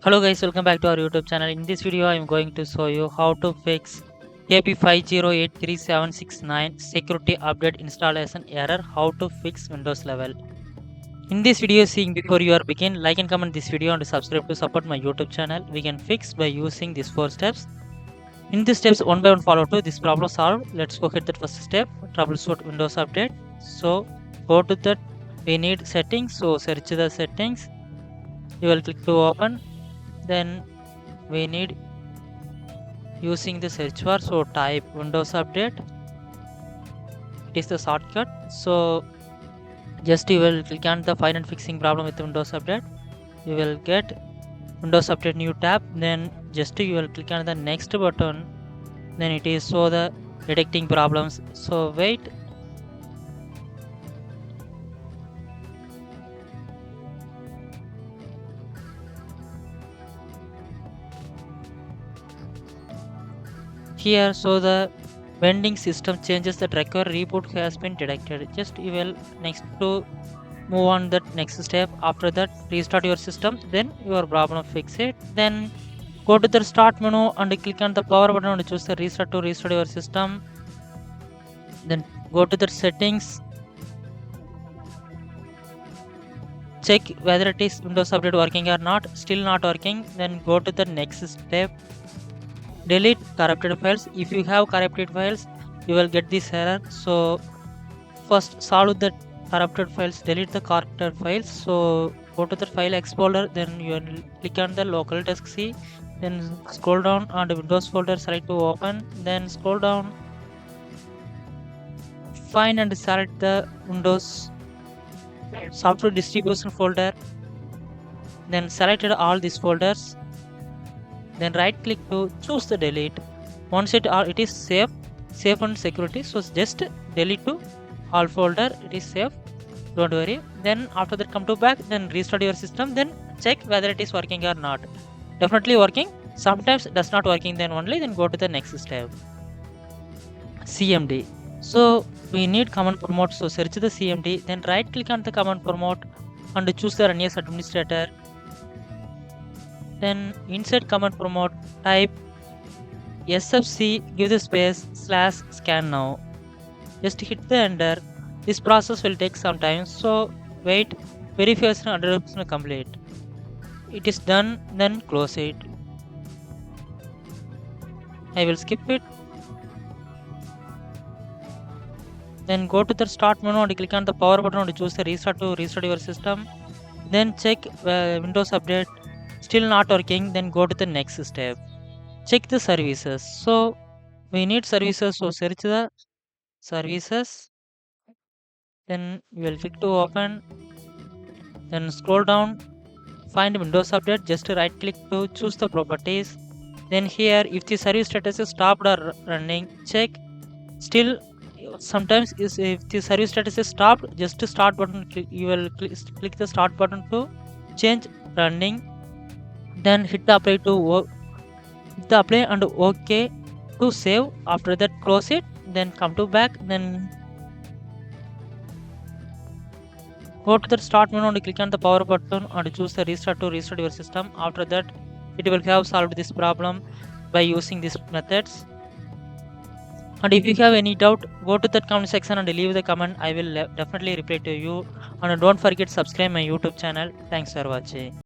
Hello guys, welcome back to our YouTube channel. In this video I am going to show you how to fix KB5083769 security update installation error. How to fix Windows level. In this video, seeing before you are begin, like and comment this video and subscribe to support my YouTube channel. We can fix by using these 4 steps. In these steps, one by one follow to this problem solved. Let's go hit that first step, troubleshoot Windows update. So go to that, we need settings. So search the settings. You will click to open. Then we need using the search bar, so type Windows update. It is the shortcut. So just you will click on the find and fixing problem with Windows update. You will get Windows update new tab. Then just you will click on the next button. Then it is show the detecting problems. So wait. Here, so the vending system changes that require reboot has been detected. Just you will next to move on that next step. After that, restart your system. Then your problem fix it. Then go to the start menu and click on the power button and choose the restart to restart your system. Then go to the settings. Check whether it is Windows update working or not. Still not working. Then go to the next step. Delete corrupted files. If you have corrupted files, you will get this error. So first solve the corrupted files, delete the corrupted files. So go to the file explorer, then you will click on the local disk C, then scroll down on the Windows folder, select to open, then scroll down, find and select the Windows software distribution folder, then select all these folders. Then right click to choose the delete. Once it is safe and security, so just delete to all folder. It is safe, don't worry. Then after that come to back, then restart your system, then check whether it is working or not. Definitely working. Sometimes it does not working, then only then go to the next step, CMD. So we need command promote, so search the CMD, then right click on the command promote and choose the run as administrator. Then inside command promote, type sfc, give the space /scan now. Just hit the enter. This process will take some time, so wait. Verification under complete. It is done, then close it. I will skip it. Then go to the start menu and click on the power button and choose the restart to restart your system. Then check Windows update. Still not working, then go to the next step. Check the services. So we need services, so search the services. Then you will click to open. Then scroll down, find Windows update. Just right click to choose the properties. Then here, if the service status is stopped or running, check. Still, sometimes if the service status is stopped, just to start button, you will click the start button to change running. Then hit the apply and OK to save. After that close it, then come to back, then go to the start menu and click on the power button and choose the restart to restart your system. After that, it will have solved this problem by using these methods. And if you have any doubt, go to that comment section and leave the comment. I will definitely reply to you. And don't forget subscribe my YouTube channel. Thanks for watching.